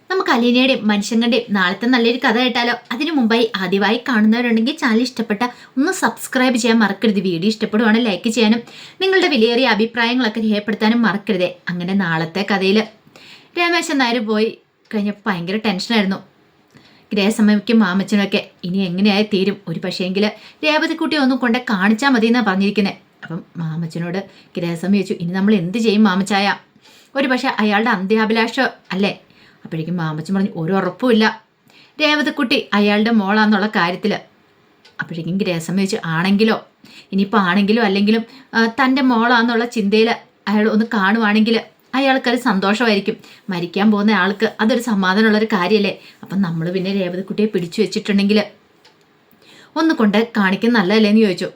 നമുക്ക് അലീനയുടെയും മനുഷ്യങ്ങളുടെയും നാളത്തെ നല്ലൊരു കഥ കേട്ടാലോ? അതിനു മുമ്പായി ആദ്യമായി കാണുന്നവരുണ്ടെങ്കിൽ ചാനൽ ഇഷ്ടപ്പെട്ട ഒന്ന് സബ്സ്ക്രൈബ് ചെയ്യാൻ മറക്കരുത്. വീഡിയോ ഇഷ്ടപ്പെടുവാണെങ്കിൽ ലൈക്ക് ചെയ്യാനും നിങ്ങളുടെ വിലയേറിയ അഭിപ്രായങ്ങളൊക്കെ രേഖപ്പെടുത്താനും മറക്കരുതേ. അങ്ങനെ നാളത്തെ കഥയിൽ രമേശൻ നായർ പോയി കഴിഞ്ഞപ്പോൾ ഭയങ്കര ടെൻഷനായിരുന്നു. ഗ്രഹസമ്മയ്ക്കും മാമച്ചനൊക്കെ ഇനി എങ്ങനെയായി തീരും. ഒരു പക്ഷേങ്കിൽ രേവതിക്കുട്ടി ഒന്നും കൊണ്ട് കാണിച്ചാൽ മതി എന്നാണ് പറഞ്ഞിരിക്കുന്നത്. അപ്പം മാമച്ചനോട് ഗ്രഹസമ്മ ചോദിച്ചു, ഇനി നമ്മൾ എന്ത് ചെയ്യും മാമച്ചായ? ഒരു പക്ഷേ അയാളുടെ അന്ത്യാഭിലാഷം അല്ലേ? അപ്പോഴേക്കും മാമച്ചൻ പറഞ്ഞു, ഒരു ഉറപ്പുമില്ല രേവതിക്കുട്ടി അയാളുടെ മോളാന്നുള്ള കാര്യത്തിൽ. അപ്പോഴേക്കും ഗ്രഹസമ്മ ചോദിച്ചു, ആണെങ്കിലോ? ഇനിയിപ്പോൾ ആണെങ്കിലും അല്ലെങ്കിലും തൻ്റെ മോളാന്നുള്ള ചിന്തയിൽ അയാൾ ഒന്ന് കാണുവാണെങ്കിൽ അയാൾക്കത് സന്തോഷമായിരിക്കും. മരിക്കാൻ പോകുന്ന ആൾക്ക് അതൊരു സമാധാനമുള്ളൊരു കാര്യമല്ലേ? അപ്പം നമ്മൾ പിന്നെ രേവതിക്കുട്ടിയെ പിടിച്ചു വെച്ചിട്ടുണ്ടെങ്കിൽ ഒന്ന് കൊണ്ട് കാണിക്കുന്ന നല്ലതല്ലേന്ന് ചോദിച്ചു.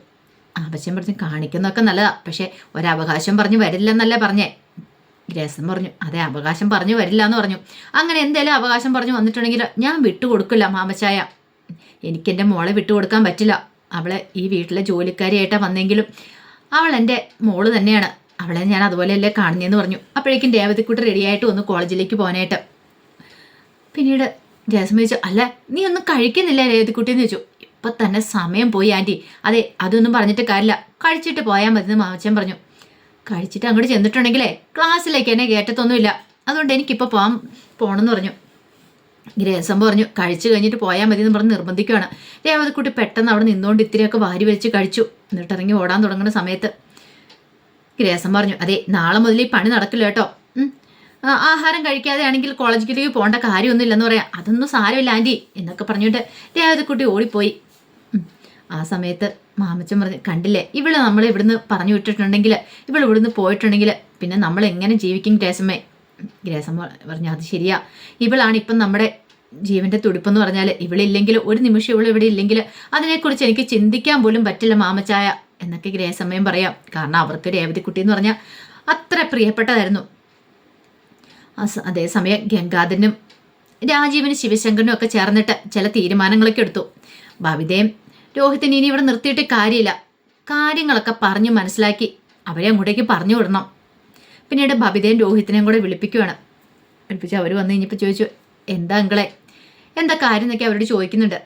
ആവശ്യം പറഞ്ഞു, കാണിക്കുന്നതൊക്കെ നല്ലതാ, പക്ഷേ ഒരവകാശം പറഞ്ഞു വരില്ലെന്നല്ലേ പറഞ്ഞേ? ഗ്രേസം പറഞ്ഞു, അതെ, അവകാശം പറഞ്ഞു വരില്ല എന്ന് പറഞ്ഞു. അങ്ങനെ എന്തേലും അവകാശം പറഞ്ഞു വന്നിട്ടുണ്ടെങ്കിൽ ഞാൻ വിട്ടുകൊടുക്കില്ല മാമച്ചായ. എനിക്കെൻ്റെ മോളെ വിട്ടുകൊടുക്കാൻ പറ്റില്ല. അവളെ ഈ വീട്ടിലെ ജോലിക്കാരിയായിട്ടാണ് വന്നെങ്കിലും അവൾ എൻ്റെ മോള് തന്നെയാണ്. അവളെ ഞാൻ അതുപോലെയല്ലേ കാണുന്നതെന്ന് പറഞ്ഞു. അപ്പോഴേക്കും രേവതിക്കുട്ടി റെഡിയായിട്ട് വന്നു കോളേജിലേക്ക് പോകാനായിട്ട്. പിന്നീട് ജയസമ്മ ചോദിച്ചു, അല്ല നീ ഒന്നും കഴിക്കുന്നില്ല രേവതിക്കുട്ടി എന്ന് ചോദിച്ചു. ഇപ്പം തന്നെ സമയം പോയി ആൻറ്റി. അതെ, അതൊന്നും പറഞ്ഞിട്ട് കാര്യമില്ല, കഴിച്ചിട്ട് പോയാൽ മതി എന്ന് മാമച്ചൻ പറഞ്ഞു. കഴിച്ചിട്ട് അങ്ങോട്ട് ചെന്നിട്ടുണ്ടെങ്കിലേ ക്ലാസ്സിലേക്ക് എന്നെ കയറ്റത്തൊന്നുമില്ല, അതുകൊണ്ട് എനിക്കിപ്പോൾ പോകണമെന്ന് പറഞ്ഞു. ഗ്രേസം പറഞ്ഞു, കഴിച്ചു കഴിഞ്ഞിട്ട് പോയാൽ മതി എന്ന് പറഞ്ഞ് നിർബന്ധിക്കുകയാണ്. രേവതിക്കുട്ടി പെട്ടെന്ന് അവിടെ നിന്നുകൊണ്ട് ഇത്തിരിയൊക്കെ വാരി വലിച്ച് കഴിച്ചു. എന്നിട്ട് ഇറങ്ങി ഓടാൻ തുടങ്ങുന്ന സമയത്ത് ഗ്രേസം പറഞ്ഞു, അതെ, നാളെ മുതൽ ഈ പണി നടക്കില്ല കേട്ടോ. ആഹാരം കഴിക്കാതെ ആണെങ്കിൽ കോളേജിലേക്ക് പോകേണ്ട കാര്യമൊന്നുമില്ലെന്ന് പറയാം. അതൊന്നും സാരമില്ല ആൻറ്റി എന്നൊക്കെ പറഞ്ഞിട്ട് രേവതിക്കുട്ടി ഓടിപ്പോയി. ആ സമയത്ത് മാമച്ചൻ പറഞ്ഞു, കണ്ടില്ലേ, ഇവള് നമ്മൾ ഇവിടുന്ന് പറഞ്ഞു വിട്ടിട്ടുണ്ടെങ്കിൽ, ഇവിടുന്ന് പോയിട്ടുണ്ടെങ്കിൽ പിന്നെ നമ്മൾ എങ്ങനെ ജീവിക്കും ഗ്രേസമ്മേ? ഗ്രേസമ്മ പറഞ്ഞു, അത് ശരിയാ, ഇവളാണ് ഇപ്പം നമ്മുടെ ജീവൻ്റെ തുടിപ്പെന്ന് പറഞ്ഞാൽ. ഇവളില്ലെങ്കിൽ ഒരു നിമിഷം ഇവിടെ ഇല്ലെങ്കിൽ അതിനെക്കുറിച്ച് എനിക്ക് ചിന്തിക്കാൻ പോലും പറ്റില്ല മാമച്ചായ എന്നൊക്കെ ഗ്രേസമ്മയും പറയാം. കാരണം അവർക്ക് രേവതിക്കുട്ടി എന്ന് പറഞ്ഞാൽ അത്ര പ്രിയപ്പെട്ടതായിരുന്നു. അതേസമയം ഗംഗാധരനും രാജീവനും ശിവശങ്കരനും ഒക്കെ ചേർന്നിട്ട് ചില തീരുമാനങ്ങളൊക്കെ എടുത്തു. ബബിതയും രോഹിത്തിനെ ഇനി ഇവിടെ നിർത്തിയിട്ട് കാര്യമില്ല, കാര്യങ്ങളൊക്കെ പറഞ്ഞ് മനസ്സിലാക്കി അവരെ അങ്ങോട്ടേക്ക് പറഞ്ഞു വിടണം. പിന്നീട് ബബിതയും രോഹിത്തിനെയും കൂടെ വിളിപ്പിച്ച് അവർ വന്ന് കഴിഞ്ഞപ്പോൾ ചോദിച്ചു, എന്താ അങ്കിളെ, എന്താ കാര്യം എന്നൊക്കെ അവരോട് ചോദിക്കുന്നുണ്ട്.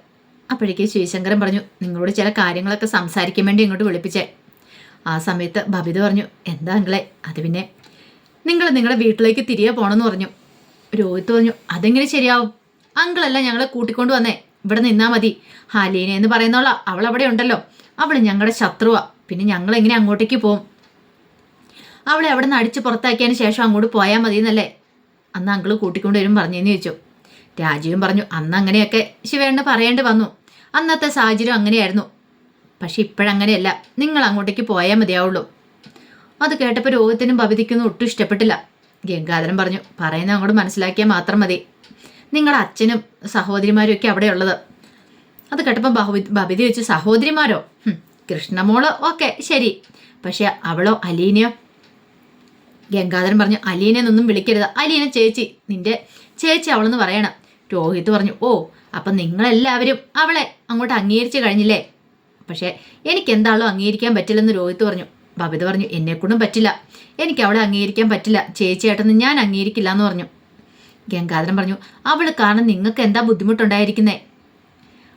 അപ്പോഴേക്ക് ശിവശങ്കരൻ പറഞ്ഞു, നിങ്ങളോട് ചില കാര്യങ്ങളൊക്കെ സംസാരിക്കാൻ വേണ്ടി ഇങ്ങോട്ട് വിളിപ്പിച്ചേ. ആ സമയത്ത് ബബിത പറഞ്ഞു, എന്താ അങ്കിളെ? അത് പിന്നെ നിങ്ങൾ നിങ്ങളുടെ വീട്ടിലേക്ക് തിരികെ പോകണമെന്ന് പറഞ്ഞു. രോഹിത്ത് പറഞ്ഞു, അതെങ്ങനെ ശരിയാവും? അങ്കിളല്ല ഞങ്ങളെ കൂട്ടിക്കൊണ്ട് വന്നേ, ഇവിടെ നിന്നാൽ മതി. ഹലീന എന്ന് പറയുന്നോളാ, അവൾ അവിടെ ഉണ്ടല്ലോ, അവൾ ഞങ്ങളുടെ ശത്രുവാ, പിന്നെ ഞങ്ങൾ എങ്ങനെ അങ്ങോട്ടേക്ക് പോകും? അവളെ അവിടെ നിന്ന് അടിച്ച് പുറത്താക്കിയതിന് ശേഷം അങ്ങോട്ട് പോയാൽ മതി എന്നല്ലേ അന്ന് അങ്കിള് കൂട്ടിക്കൊണ്ട് വരും പറഞ്ഞെന്ന് ചോദിച്ചു. രാജീവും പറഞ്ഞു, അന്ന് അങ്ങനെയൊക്കെ ശിവേണ്ണ പറയേണ്ടി വന്നു, അന്നത്തെ സാഹചര്യം അങ്ങനെയായിരുന്നു. പക്ഷെ ഇപ്പോഴങ്ങനെയല്ല, നിങ്ങൾ അങ്ങോട്ടേക്ക് പോയാൽ മതിയാവുള്ളൂ. അത് കേട്ടപ്പോൾ രോഹിത്തിനും ബബിതയ്ക്കൊന്നും ഒട്ടും ഇഷ്ടപ്പെട്ടില്ല. ഗംഗാധരൻ പറഞ്ഞു, പറയുന്നത് അങ്ങോട്ട് മനസ്സിലാക്കിയാൽ മാത്രം മതി, നിങ്ങളുടെ അച്ഛനും സഹോദരിമാരും ഒക്കെ അവിടെ ഉള്ളത്. അത് കേട്ടപ്പോൾ ബബിത ചോദിച്ചു, സഹോദരിമാരോ? കൃഷ്ണമോള് ഓക്കെ ശരി, പക്ഷെ അവളോ, അലീനയോ? ഗംഗാധരൻ പറഞ്ഞു, അലീനെന്നൊന്നും വിളിക്കരുത്, അലീന ചേച്ചി, നിന്റെ ചേച്ചി അവളെന്ന് പറയണം. രോഹിത് പറഞ്ഞു, ഓ, അപ്പം നിങ്ങളെല്ലാവരും അവളെ അങ്ങോട്ട് അംഗീകരിച്ച് കഴിഞ്ഞില്ലേ? പക്ഷേ എനിക്ക് എന്താണോ അംഗീകരിക്കാൻ പറ്റില്ലെന്ന് രോഹിത് പറഞ്ഞു. ബബിത പറഞ്ഞു, എന്നെക്കൊണ്ടും പറ്റില്ല, എനിക്ക് അവളെ അംഗീകരിക്കാൻ പറ്റില്ല, ചേച്ചിയായിട്ടൊന്നും ഞാൻ അംഗീകരിക്കില്ല എന്ന് പറഞ്ഞു. ഗംഗാധരൻ പറഞ്ഞു, അവൾ കാരണം നിങ്ങൾക്ക് എന്താ ബുദ്ധിമുട്ടുണ്ടായിരിക്കുന്നേ?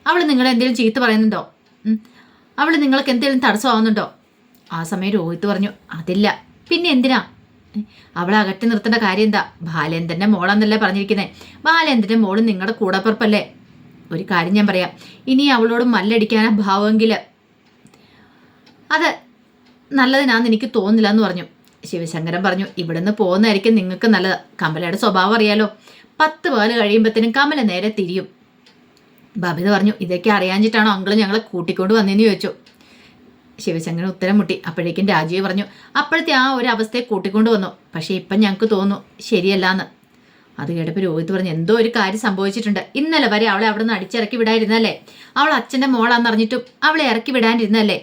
അവൾ നിങ്ങളെന്തെങ്കിലും ചീത്ത പറയുന്നുണ്ടോ? അവൾ നിങ്ങൾക്ക് എന്തെങ്കിലും തടസ്സമാവുന്നുണ്ടോ? ആ സമയം രോഹിത് പറഞ്ഞു, അതില്ല, പിന്നെ എന്തിനാ അവളെ അകറ്റി നിർത്തേണ്ട കാര്യം എന്താ? ബാലേന്ദ്രൻ്റെ മോളെന്നല്ലേ പറഞ്ഞിരിക്കുന്നത്. ബാലേന്ദ്രൻ്റെ മോള് നിങ്ങളുടെ കൂടപ്പിറപ്പല്ലേ? ഒരു കാര്യം ഞാൻ പറയാം, ഇനി അവളോട് മല്ലടിക്കാനാ ഭാവമെങ്കിൽ അത് നല്ലതിനാന്ന് എനിക്ക് തോന്നില്ല എന്ന് പറഞ്ഞു. ശിവശങ്കരൻ പറഞ്ഞു, ഇവിടുന്ന് പോകുന്നതായിരിക്കും നിങ്ങൾക്ക് നല്ലത്. കമലയുടെ സ്വഭാവം അറിയാലോ, 10 പാല് കഴിയുമ്പോഴത്തേനും കമല നേരെ തിരിയും. ബബിത പറഞ്ഞു, ഇതൊക്കെ അറിയാഞ്ഞിട്ടാണോ അങ്കിള് ഞങ്ങളെ കൂട്ടിക്കൊണ്ട് വന്നതെന്ന് ചോദിച്ചു. ശിവശങ്കരൻ ഉത്തരം മുട്ടി. അപ്പോഴേക്കും രാജീവ് പറഞ്ഞു, അപ്പോഴത്തെ ആ ഒരു അവസ്ഥയെ കൂട്ടിക്കൊണ്ട് വന്നു, പക്ഷേ ഇപ്പം ഞങ്ങൾക്ക് തോന്നുന്നു ശരിയല്ലാന്ന്. അത് കേട്ടപ്പോൾ രോഹിത് പറഞ്ഞു, എന്തോ ഒരു കാര്യം സംഭവിച്ചിട്ടുണ്ട്. ഇന്നലെ വരെ അവളെ അവിടെ നിന്ന് അടിച്ചിറക്കി വിടാതിരുന്നല്ലേ? അവൾ അച്ഛൻ്റെ മോളാന്നറിഞ്ഞിട്ടും അവളെ ഇറക്കി വിടാണ്ടിരുന്നല്ലേ?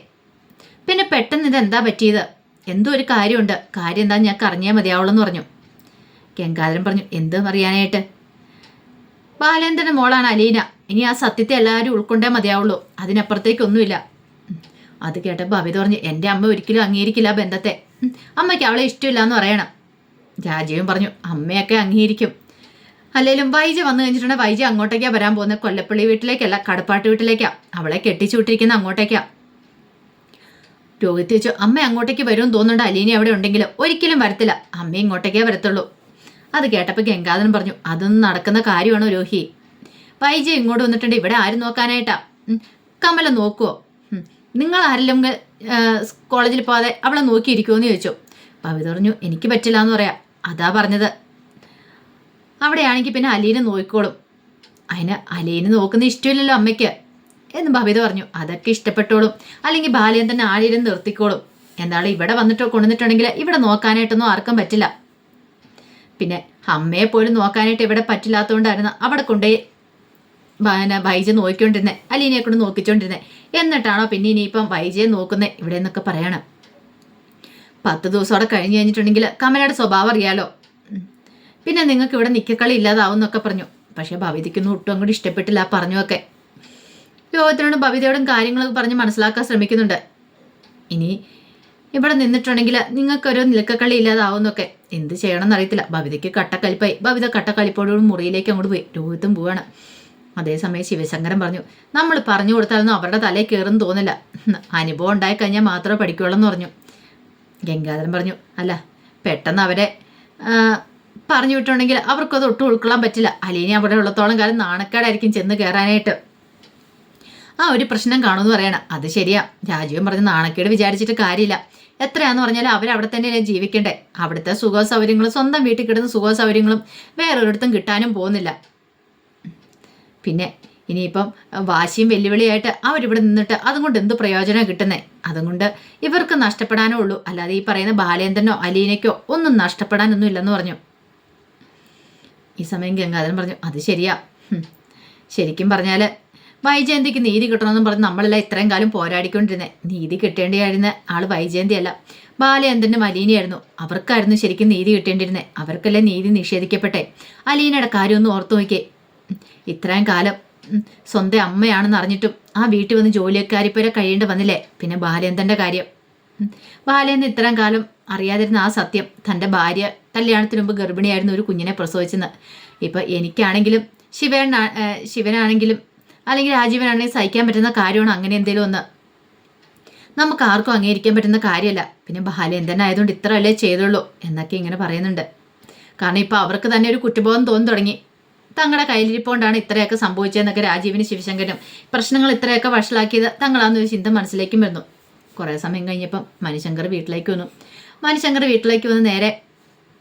പിന്നെ പെട്ടെന്ന് ഇതെന്താ പറ്റിയത്? എന്തോ ഒരു കാര്യമുണ്ട്, കാര്യം എന്താ ഞങ്ങൾക്ക് അറിഞ്ഞാൽ മതിയാവുള്ളെന്ന് പറഞ്ഞു. ഗംഗാധരൻ പറഞ്ഞു, എന്തും അറിയാനായിട്ട്? ബാലേന്ദ്രൻ്റെ മോളാണ് അലീന, ഇനി ആ സത്യത്തെ എല്ലാവരും ഉൾക്കൊണ്ടേ മതിയാവുള്ളൂ, അതിനപ്പുറത്തേക്കൊന്നുമില്ല. അത് കേട്ടപ്പോൾ ബബിത പറഞ്ഞു, എൻ്റെ അമ്മ ഒരിക്കലും അംഗീകരിക്കില്ല ബന്ധത്തെ, അമ്മയ്ക്ക് അവളെ ഇഷ്ടമില്ല എന്ന് പറയണം. രാജീവൻ പറഞ്ഞു, അമ്മയൊക്കെ അംഗീകരിക്കും, അല്ലെങ്കിലും വൈജ വന്നു കഴിഞ്ഞിട്ടുണ്ടെങ്കിൽ വൈജ അങ്ങോട്ടേക്കാ വരാൻ പോകുന്നത്. കൊല്ലപ്പള്ളി വീട്ടിലേക്കല്ല, കടപ്പാട്ട് വീട്ടിലേക്കാ. അവളെ കെട്ടിച്ചു വിട്ടിരിക്കുന്ന അങ്ങോട്ടേക്കാ. രോഹിത് ചോദിച്ചു, അമ്മ അങ്ങോട്ടേക്ക് വരുമെന്ന് തോന്നുന്നുണ്ട് അലീന അവിടെ ഉണ്ടെങ്കിൽ. ഒരിക്കലും വരത്തില്ല, അമ്മ ഇങ്ങോട്ടേക്കേ വരത്തുള്ളൂ. അത് കേട്ടപ്പോൾ ഗംഗാധരൻ പറഞ്ഞു, അതൊന്നും നടക്കുന്ന കാര്യമാണോ രോഹി? വൈജ ഇങ്ങോട്ട് വന്നിട്ടുണ്ട്, ഇവിടെ ആരും നോക്കാനായിട്ടാ? കമല നോക്കുവോ? നിങ്ങൾ ആരെങ്കിലും കോളേജിൽ പോകാതെ അവളെ നോക്കിയിരിക്കുമെന്ന് ചോദിച്ചു. ഭവിത പറഞ്ഞു, എനിക്ക് പറ്റില്ല എന്ന് പറയാം. അതാ പറഞ്ഞത്, അവിടെയാണെങ്കിൽ പിന്നെ അലീനെ നോക്കിക്കോളും. അതിന് അലീനെ നോക്കുന്ന ഇഷ്ടമില്ലല്ലോ അമ്മയ്ക്ക് എന്ന് ഭവിത പറഞ്ഞു. അതൊക്കെ ഇഷ്ടപ്പെട്ടോളും, അല്ലെങ്കിൽ ബാലയൻ തന്നെ ആരെയും നിർത്തിക്കോളും. എന്താണ് ഇവിടെ വന്നിട്ടോ കൊണ്ടുവന്നിട്ടുണ്ടെങ്കിൽ ഇവിടെ നോക്കാനായിട്ടൊന്നും ആർക്കും പറ്റില്ല. പിന്നെ അമ്മയെ പോലും നോക്കാനായിട്ട് ഇവിടെ പറ്റില്ലാത്തതുകൊണ്ടായിരുന്നു അവിടെ കൊണ്ടുപോയി വൈജ നോക്കിക്കൊണ്ടിരുന്നേ, അലീനയെ കൊണ്ട് നോക്കിച്ചോണ്ടിരുന്നേ. എന്നിട്ടാണോ പിന്നെ ഇനിയിപ്പം വൈജയെ നോക്കുന്നേ ഇവിടെ എന്നൊക്കെ പറയണം. 10 ദിവസം അവിടെ കഴിഞ്ഞ് കഴിഞ്ഞിട്ടുണ്ടെങ്കിൽ കമലയുടെ സ്വഭാവം അറിയാലോ. പിന്നെ നിങ്ങൾക്ക് ഇവിടെ നിക്കക്കളി ഇല്ലാതാവും എന്നൊക്കെ പറഞ്ഞു. പക്ഷെ ഭവിതയ്ക്കൊന്നും ഒട്ടും അങ്ങോട്ട് ഇഷ്ടപ്പെട്ടില്ല പറഞ്ഞൊക്കെ. രോഹിത്തിനോടും ഭവിതയോടും കാര്യങ്ങളൊക്കെ പറഞ്ഞ് മനസ്സിലാക്കാൻ ശ്രമിക്കുന്നുണ്ട്. ഇനി ഇവിടെ നിന്നിട്ടുണ്ടെങ്കിൽ നിങ്ങൾക്കൊരു നിൽക്കക്കളി ഇല്ലാതാവുന്നൊക്കെ. എന്ത് ചെയ്യണമെന്ന് അറിയത്തില്ല. ഭവിതയ്ക്ക് കട്ടക്കലിപ്പായി. ഭവിത കട്ടക്കലിപ്പോടും മുറിയിലേക്ക് അങ്ങോട്ട് പോയി. രോഹിത്തും പോവാണ്. അതേസമയം ശിവശങ്കരൻ പറഞ്ഞു, നമ്മൾ പറഞ്ഞു കൊടുത്താലൊന്നും അവരുടെ തലയിൽ കയറുമെന്ന് തോന്നില്ല. അനുഭവം ഉണ്ടായിക്കഴിഞ്ഞാൽ മാത്രമേ പഠിക്കുള്ളൂ എന്ന് പറഞ്ഞു. ഗംഗാധരൻ പറഞ്ഞു, അല്ല പെട്ടെന്ന് അവരെ പറഞ്ഞു വിട്ടുണ്ടെങ്കിൽ അവർക്കത് ഒട്ടും ഉൾക്കൊള്ളാൻ പറ്റില്ല. അലീന അവിടെ ഉള്ളത്തോളം കാലം നാണക്കേടായിരിക്കും ചെന്ന് കയറാനായിട്ട്. ആ ഒരു പ്രശ്നം കാണുമെന്ന് പറയണം. അത് ശരിയാ. രാജീവൻ പറഞ്ഞ് നാണക്കേട് വിചാരിച്ചിട്ട് കാര്യമില്ല. എത്രയാന്ന് പറഞ്ഞാൽ അവരവിടെ തന്നെയല്ലേ ജീവിക്കണ്ടേ. അവിടുത്തെ സുഖ സൗകര്യങ്ങളും സ്വന്തം വീട്ടിൽ കിട്ടുന്ന സുഖ സൗകര്യങ്ങളും വേറൊരിടത്തും കിട്ടാനും പോകുന്നില്ല. പിന്നെ ഇനിയിപ്പം വാശിയും വെല്ലുവിളിയായിട്ട് അവരിവിടെ നിന്നിട്ട് അതുകൊണ്ട് എന്ത് പ്രയോജനം കിട്ടുന്നേ? അതുകൊണ്ട് ഇവർക്ക് നഷ്ടപ്പെടാനേ ഉള്ളൂ, അല്ലാതെ ഈ പറയുന്ന ബാലേന്ദ്രനോ അലീനയ്ക്കോ ഒന്നും നഷ്ടപ്പെടാനൊന്നും ഇല്ലെന്ന് പറഞ്ഞു. ഈ സമയം ഗംഗാധരൻ പറഞ്ഞു, അത് ശരിയാ. ശരിക്കും പറഞ്ഞാൽ വൈജയന്തിക്ക് നീതി കിട്ടണമെന്നും പറഞ്ഞ് നമ്മളെല്ലാം ഇത്രയും കാലം പോരാടിക്കൊണ്ടിരുന്നേ. നീതി കിട്ടേണ്ടിയായിരുന്ന ആൾ വൈജയന്തിയല്ല, ബാലേന്ദ്രനും അലീനയായിരുന്നു. അവർക്കായിരുന്നു ശരിക്കും നീതി കിട്ടേണ്ടിയിരുന്നേ. അവർക്കല്ലേ നീതി നിഷേധിക്കപ്പെട്ടെ. അലീനയുടെ കാര്യമൊന്നും ഓർത്തു നോക്കിയേ. ഇത്രയും കാലം സ്വന്തം അമ്മയാണെന്ന് അറിഞ്ഞിട്ടും ആ വീട്ടിൽ വന്ന് ജോലിക്കാരിപ്പരെ കഴിയേണ്ടി വന്നില്ലേ. പിന്നെ ബാലേന്ദ്രൻ്റെ കാര്യം. ബാലേന്ദ്രൻ ഇത്രയും കാലം അറിയാതിരുന്ന ആ സത്യം, തൻ്റെ ഭാര്യ കല്യാണത്തിന് മുമ്പ് ഗർഭിണിയായിരുന്നു, ഒരു കുഞ്ഞിനെ പ്രസവിച്ചെന്ന്. ഇപ്പം എനിക്കാണെങ്കിലും ശിവനാണെങ്കിലും അല്ലെങ്കിൽ രാജീവനാണെങ്കിലും സഹിക്കാൻ പറ്റുന്ന കാര്യമാണ് അങ്ങനെ എന്തെങ്കിലും ഒന്ന്. നമുക്ക് ആർക്കും അംഗീകരിക്കാൻ പറ്റുന്ന കാര്യമല്ല. പിന്നെ ബാലേന്ദ്രൻ ആയതുകൊണ്ട് ഇത്രയല്ലേ ചെയ്തുള്ളൂ എന്നൊക്കെ ഇങ്ങനെ പറയുന്നുണ്ട്. കാരണം ഇപ്പം അവർക്ക് തന്നെ ഒരു കുറ്റബോധം തോന്നി തുടങ്ങി. തങ്ങളുടെ കയ്യിലിരിപ്പോണ്ടാണ് ഇത്രയൊക്കെ സംഭവിച്ചതെന്നൊക്കെ രാജീവിന് ശിവശങ്കരനും പ്രശ്നങ്ങൾ ഇത്രയൊക്കെ വഷളാക്കിയത് തങ്ങളാന്നൊരു ചിന്ത മനസ്സിലേക്കും വരുന്നു. കുറേ സമയം കഴിഞ്ഞപ്പം മണിശങ്കർ വീട്ടിലേക്ക് വന്നു. മണിശങ്കർ വീട്ടിലേക്ക് വന്ന് നേരെ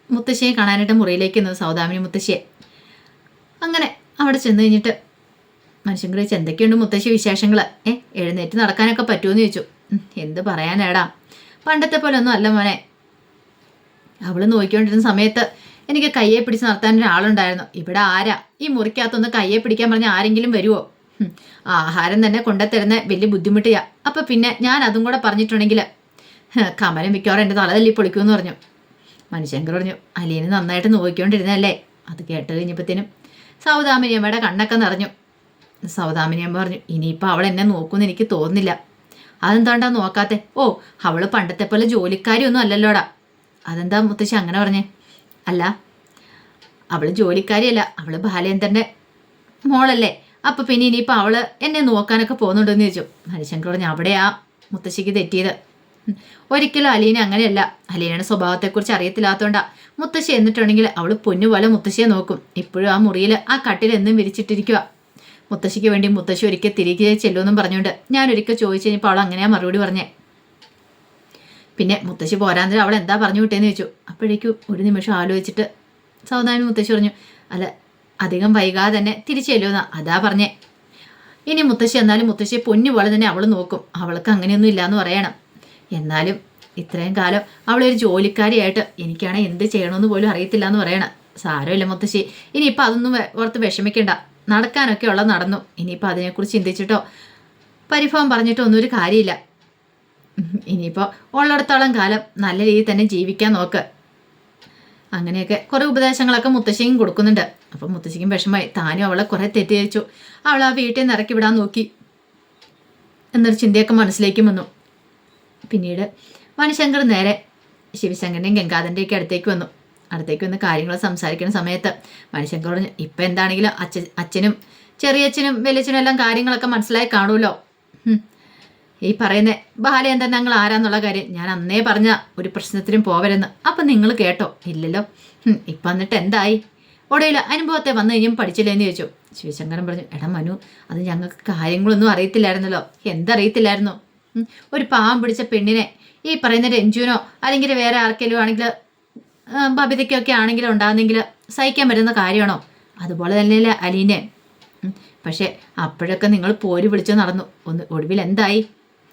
മുത്തശ്ശിയെ കാണാനായിട്ട് മുറിയിലേക്ക് വന്നു, സൗദാമിനി മുത്തശ്ശിയെ. അങ്ങനെ അവിടെ ചെന്ന് കഴിഞ്ഞിട്ട് മനുഷ്യങ്കർ ചോദിച്ചു, എന്തൊക്കെയുണ്ട് മുത്തശ്ശി വിശേഷങ്ങൾ? എഴുന്നേറ്റ് നടക്കാനൊക്കെ പറ്റുമെന്ന് ചോദിച്ചു. എന്ത് പറയാനേടാ, പണ്ടത്തെ പോലെ ഒന്നും അല്ല മോനെ. അവൾ നോക്കിക്കൊണ്ടിരുന്ന സമയത്ത് എനിക്ക് കയ്യെ പിടിച്ച് നടത്താൻ ഒരാളുണ്ടായിരുന്നു. ഇവിടെ ആരാ ഈ മുറിക്കകത്തൊന്ന് കയ്യെ പിടിക്കാൻ പറഞ്ഞാൽ ആരെങ്കിലും വരുമോ? ആഹാരം തന്നെ കൊണ്ടുത്തരുന്ന വലിയ ബുദ്ധിമുട്ടിയാ. അപ്പം പിന്നെ ഞാൻ അതും കൂടെ പറഞ്ഞിട്ടുണ്ടെങ്കിൽ കമലം മിക്കവാറും എൻ്റെ തലതല്ലി പൊളിക്കുമെന്ന് പറഞ്ഞു. മനുഷ്യങ്കർ പറഞ്ഞു, അലീനെ നന്നായിട്ട് നോക്കിക്കൊണ്ടിരുന്നല്ലേ. അത് കേട്ട് കഴിഞ്ഞപ്പോഴത്തേനും സൗദാമിനിയമ്മയുടെ കണ്ണൊക്കെ നിറഞ്ഞു. സൗദാമിനിയമ്മ പറഞ്ഞു, ഇനിയിപ്പോൾ അവൾ എന്നെ നോക്കുമെന്ന് എനിക്ക് തോന്നുന്നില്ല. അതെന്താണ്ടാ നോക്കാത്തെ? ഓ, അവൾ പണ്ടത്തെ പോലെ ജോലിക്കാരിയൊന്നും അല്ലല്ലോടാ. അതെന്താ മുത്തശ്ശി അങ്ങനെ പറഞ്ഞേ? അല്ല, അവൾ ജോലിക്കാരിയല്ല, അവൾ ബാലേന്ദ്രൻ്റെ മോളല്ലേ. അപ്പം പിന്നെ ഇനിയിപ്പോൾ അവൾ എന്നെ നോക്കാനൊക്കെ പോകുന്നുണ്ടെന്ന് ചോദിച്ചു. ഹരിശങ്കർ പറഞ്ഞു, അവിടെയാ മുത്തശ്ശിക്ക് തെറ്റിയത്. ഒരിക്കലും അലീന അങ്ങനെയല്ല. അലീനയുടെ സ്വഭാവത്തെക്കുറിച്ച് അറിയത്തില്ലാത്തതുകൊണ്ടാ. മുത്തശ്ശി എന്നിട്ടുണ്ടെങ്കിൽ അവൾ പൊന്നുപോലെ മുത്തശ്ശിയെ നോക്കും. ഇപ്പോഴും ആ മുറിയിൽ ആ കട്ടിൽ എന്നും വിരിച്ചിട്ടിരിക്കുക. മുത്തശ്ശിക്ക് വേണ്ടി മുത്തശ്ശി ഒരിക്കൽ തിരികെ ചെല്ലുമെന്നും പറഞ്ഞുകൊണ്ട് ഞാനൊരിക്കൽ ചോദിച്ചു കഴിഞ്ഞപ്പോൾ അവൾ അങ്ങനെയാ മറുപടി പറഞ്ഞേ. പിന്നെ മുത്തശ്ശി പോരാന്നിട്ട് അവൾ എന്താ പറഞ്ഞു വിട്ടേന്ന് ചോദിച്ചു. അപ്പോഴേക്കും ഒരു നിമിഷം ആലോചിച്ചിട്ട് സൗദാമി മുത്തശ്ശി പറഞ്ഞു, അല്ല അധികം വൈകാതെ തന്നെ തിരിച്ചു ചെല്ലുമെന്നാ. അതാ പറഞ്ഞേ. ഇനി മുത്തശ്ശി എന്നാലും മുത്തശ്ശിയെ പൊന്നു പോലെ തന്നെ അവൾ നോക്കും. അവൾക്ക് അങ്ങനെയൊന്നും ഇല്ലയെന്ന് പറയണം. എന്നാലും ഇത്രയും കാലം അവളൊരു ജോലിക്കാരിയായിട്ട് എനിക്കാണെങ്കിൽ എന്ത് ചെയ്യണമെന്ന് പോലും അറിയത്തില്ല എന്ന് പറയണം. സാരമില്ല മുത്തശ്ശി, ഇനിയിപ്പോൾ അതൊന്നും ഓർത്ത് വിഷമിക്കണ്ട. നടക്കാനൊക്കെ ഉള്ളത് നടന്നു. ഇനിയിപ്പോൾ അതിനെക്കുറിച്ച് ചിന്തിച്ചിട്ടോ പരിഭവം പറഞ്ഞിട്ടോ ഒന്നും ഒരു കാര്യമില്ല. ഇനിയിപ്പോൾ ഉള്ളിടത്തോളം കാലം നല്ല രീതിയിൽ തന്നെ ജീവിക്കാൻ നോക്ക്. അങ്ങനെയൊക്കെ കുറേ ഉപദേശങ്ങളൊക്കെ മുത്തശ്ശിയും കൊടുക്കുന്നുണ്ട്. അപ്പം മുത്തശ്ശിക്കും വിഷമമായി. താനും അവളെ കുറേ തെറ്റിദ്ധരിച്ചു. അവൾ ആ വീട്ടിൽ നിന്ന് ഇറക്കി വിടാൻ നോക്കി എന്നൊരു ചിന്തയൊക്കെ മനസ്സിലേക്കും വന്നു. പിന്നീട് മണിശങ്കർ നേരെ ശിവശങ്കരൻ്റെയും ഗംഗാധരൻ്റെയൊക്കെ അടുത്തേക്ക് വന്നു. അടുത്തേക്ക് വന്ന് കാര്യങ്ങൾ സംസാരിക്കുന്ന സമയത്ത് മണിശങ്കർ പറഞ്ഞു, ഇപ്പം എന്താണെങ്കിലും അച്ഛനും ചെറിയച്ഛനും വലിയച്ഛനും എല്ലാം കാര്യങ്ങളൊക്കെ മനസ്സിലായി കാണുമല്ലോ. ഈ പറയുന്ന ബാലചന്ദ്രൻ ഞങ്ങൾ ആരാന്നുള്ള കാര്യം ഞാൻ അന്നേ പറഞ്ഞ ഒരു പ്രശ്നത്തിനും പോവരെന്ന്. അപ്പം നിങ്ങൾ കേട്ടോ? ഇല്ലല്ലോ. ഇപ്പം എന്നിട്ട് എന്തായി? ഒടയില്ല അനുഭവത്തെ വന്നു കഴിഞ്ഞും പഠിച്ചില്ലേന്ന് ചോദിച്ചു. ശിവശങ്കരൻ പറഞ്ഞു, എടാ മനു, അത് ഞങ്ങൾക്ക് കാര്യങ്ങളൊന്നും അറിയത്തില്ലായിരുന്നല്ലോ. എന്തറിയത്തില്ലായിരുന്നു? ഒരു പാവം പിടിച്ച പെണ്ണിനെ ഈ പറയുന്ന രഞ്ജുവിനോ അല്ലെങ്കിൽ വേറെ ആർക്കെങ്കിലും ആണെങ്കിൽ ബബിതയ്ക്കൊക്കെ ആണെങ്കിലും ഉണ്ടാകുന്നെങ്കിൽ സഹിക്കാൻ പറ്റുന്ന കാര്യമാണോ? അതുപോലെ തന്നെയല്ലേ അലീനെ. പക്ഷെ അപ്പോഴൊക്കെ നിങ്ങൾ പോര് വിളിച്ച് നടന്നു. ഒടുവിൽ എന്തായി?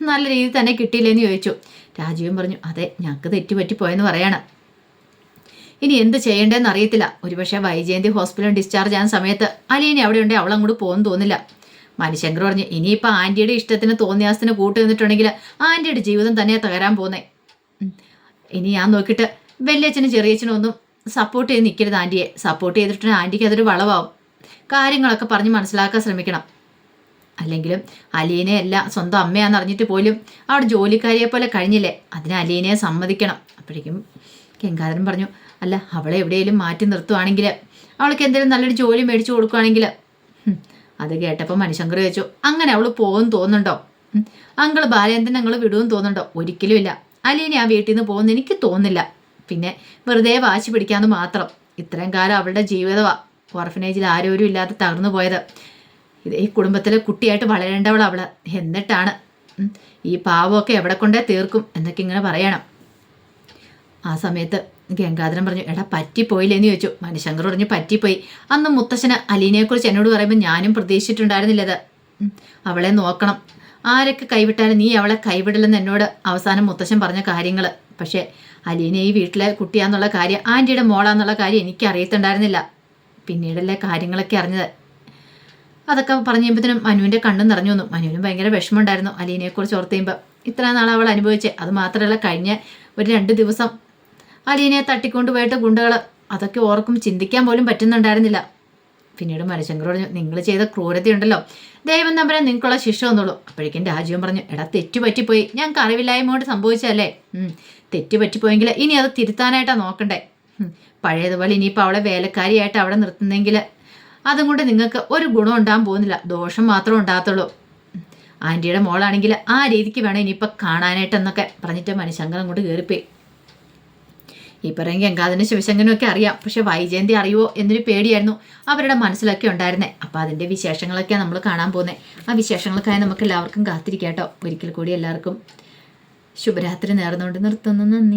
നല്ല രീതിയിൽ തന്നെ കിട്ടിയില്ലേന്ന് ചോദിച്ചു. രാജീവൻ പറഞ്ഞു, അതെ, ഞങ്ങൾക്ക് തെറ്റുപറ്റിപ്പോയെന്ന് പറയാണ്. ഇനി എന്ത് ചെയ്യേണ്ടതെന്ന് അറിയത്തില്ല. ഒരുപക്ഷെ വൈജയന്തി ഹോസ്പിറ്റലിൽ ഡിസ്ചാർജ് ആകുന്ന സമയത്ത് അലീനെ അവിടെ ഉണ്ടെങ്കിൽ അവളങ്ങോട്ട് പോകുമെന്ന് തോന്നില്ല. മണിശങ്കർ പറഞ്ഞു, ഇനിയിപ്പോൾ ആൻറ്റിയുടെ ഇഷ്ടത്തിന് തോന്നിയാസത്തിന് കൂട്ടു നിന്നിട്ടുണ്ടെങ്കിൽ ആൻറ്റിയുടെ ജീവിതം തന്നെ തകരാൻ പോകുന്നേ. ഇനി ഞാൻ നോക്കിയിട്ട് വലിയച്ഛനും ചെറിയച്ഛനും ഒന്നും സപ്പോർട്ട് ചെയ്ത് നിൽക്കരുത്. ആൻറ്റിയെ സപ്പോർട്ട് ചെയ്തിട്ടുണ്ടെങ്കിൽ ആൻറ്റിക്ക് അതൊരു വളവാകും. കാര്യങ്ങളൊക്കെ പറഞ്ഞ് മനസ്സിലാക്കാൻ ശ്രമിക്കണം. അല്ലെങ്കിലും അലീനെ എല്ലാം സ്വന്തം അമ്മയാണെന്ന് അറിഞ്ഞിട്ട് പോലും അവിടെ ജോലിക്കാരിയെ പോലെ കഴിഞ്ഞില്ലേ, അതിന് അലീനയെ സമ്മതിക്കണം. അപ്പോഴേക്കും ഗംഗാധരൻ പറഞ്ഞു, അല്ല, അവളെ എവിടെയെങ്കിലും മാറ്റി നിർത്തുവാണെങ്കിൽ, അവൾക്ക് എന്തെങ്കിലും നല്ലൊരു ജോലി മേടിച്ചു കൊടുക്കുകയാണെങ്കിൽ. അത് കേട്ടപ്പോൾ മണിശങ്കർ ചോദിച്ചു, അങ്ങനെ അവൾ പോകുമെന്ന് തോന്നുന്നുണ്ടോ? അങ്കിൾ ബാലേന്ദ്രൻ ഞങ്ങൾ വിടുമെന്ന് തോന്നുന്നുണ്ടോ? ഒരിക്കലും ഇല്ല. അലീനെ ആ വീട്ടിൽ നിന്ന് പോകുമെന്ന് എനിക്ക് തോന്നുന്നില്ല. പിന്നെ വെറുതെ വാശി പിടിക്കാമെന്ന് മാത്രം. ഇത്രയും കാലം അവളുടെ ജീവിതമാണ് ഓർഫനേജിൽ ആരോരും ഇല്ലാതെ തകർന്നു പോയത്. ഈ കുടുംബത്തിലെ കുട്ടിയായിട്ട് വളരേണ്ടവൾ അവള്. എന്നിട്ടാണ് ഈ പാവമൊക്കെ എവിടെ കൊണ്ടേ തീർക്കും എന്നൊക്കെ ഇങ്ങനെ പറയണം. ആ സമയത്ത് ഗംഗാധരൻ പറഞ്ഞു, എടാ പറ്റിപ്പോയില്ലേന്ന് ചോദിച്ചു. മണിശങ്കർ പറഞ്ഞു, പറ്റിപ്പോയി. അന്ന് മുത്തശ്ശന് അലീനയെക്കുറിച്ച് എന്നോട് പറയുമ്പോൾ ഞാനും പ്രതീക്ഷിച്ചിട്ടുണ്ടായിരുന്നില്ലത്. അവളെ നോക്കണം, ആരൊക്കെ കൈവിട്ടാലും നീ അവളെ കൈവിടില്ലെന്ന് എന്നോട് അവസാനം മുത്തശ്ശൻ പറഞ്ഞ കാര്യങ്ങൾ. പക്ഷേ അലീന ഈ വീട്ടിലെ കുട്ടിയാന്നുള്ള കാര്യം, ആൻറ്റിയുടെ മോളാന്നുള്ള കാര്യം എനിക്ക് അറിയത്തുണ്ടായിരുന്നില്ല. പിന്നീടല്ലേ കാര്യങ്ങളൊക്കെ അറിഞ്ഞത്. അതൊക്കെ പറഞ്ഞു കഴിയുമ്പോഴത്തേനും മനുവിൻ്റെ കണ്ണും നിറഞ്ഞു വന്നു. മനുവിനും ഭയങ്കര വിഷമമുണ്ടായിരുന്നു അലീനയെക്കുറിച്ച് ഓർത്ത് കഴിയുമ്പോൾ. ഇത്ര നാൾ അവൾ അനുഭവിച്ചേ. അത് മാത്രമല്ല, കഴിഞ്ഞ ഒരു 2 ദിവസം അലീനയെ തട്ടിക്കൊണ്ട് പോയിട്ട് ഗുണ്ടകൾ, അതൊക്കെ ഓർക്കും ചിന്തിക്കാൻ പോലും പറ്റുന്നുണ്ടായിരുന്നില്ല. പിന്നീട് മണിശങ്കർ പറഞ്ഞു, നിങ്ങൾ ചെയ്ത ക്രൂരതയുണ്ടല്ലോ, ദൈവം തമ്പുരാൻ നിങ്ങൾക്കുള്ള ശിക്ഷ വന്നോളൂ. അപ്പോഴേക്കും രാജീവൻ പറഞ്ഞു, എടാ തെറ്റുപറ്റിപ്പോയി, ഞങ്ങൾക്ക് അറിവില്ലായ്മ കൊണ്ട് സംഭവിച്ചതല്ലേ. തെറ്റുപറ്റിപ്പോയെങ്കിൽ ഇനി അത് തിരുത്താനായിട്ടാണ് നോക്കണ്ടേ. പഴയതുപോലെ ഇനിയിപ്പോൾ അവളെ വേലക്കാരിയായിട്ട് അവിടെ നിർത്തുന്നെങ്കിൽ അതും കൊണ്ട് നിങ്ങൾക്ക് ഒരു ഗുണം ഉണ്ടാകാൻ പോകുന്നില്ല, ദോഷം മാത്രമേ ഉണ്ടാകത്തുള്ളൂ. ആൻറ്റിയുടെ മോളാണെങ്കിൽ ആ രീതിക്ക് വേണം ഇനിയിപ്പോൾ കാണാനായിട്ടെന്നൊക്കെ പറഞ്ഞിട്ട് മണിശങ്കർ അങ്ങോട്ട് കയറിപ്പോയി. ഈ പറയും ഗംഗാധരനും ശിവശങ്കരനും ഒക്കെ അറിയാം. പക്ഷെ വൈജയന്തി അറിയുമോ എന്നൊരു പേടിയായിരുന്നു അവരുടെ മനസ്സിലൊക്കെ ഉണ്ടായിരുന്നേ. അപ്പോൾ അതിൻ്റെ വിശേഷങ്ങളൊക്കെയാണ് നമ്മൾ കാണാൻ പോകുന്നത്. ആ വിശേഷങ്ങൾക്കായി നമുക്ക് എല്ലാവർക്കും കാത്തിരിക്കാം കേട്ടോ. ഒരിക്കൽ കൂടി എല്ലാവർക്കും ശുഭരാത്രി നേർന്നുകൊണ്ട് നിർത്തുന്നു. നന്ദി.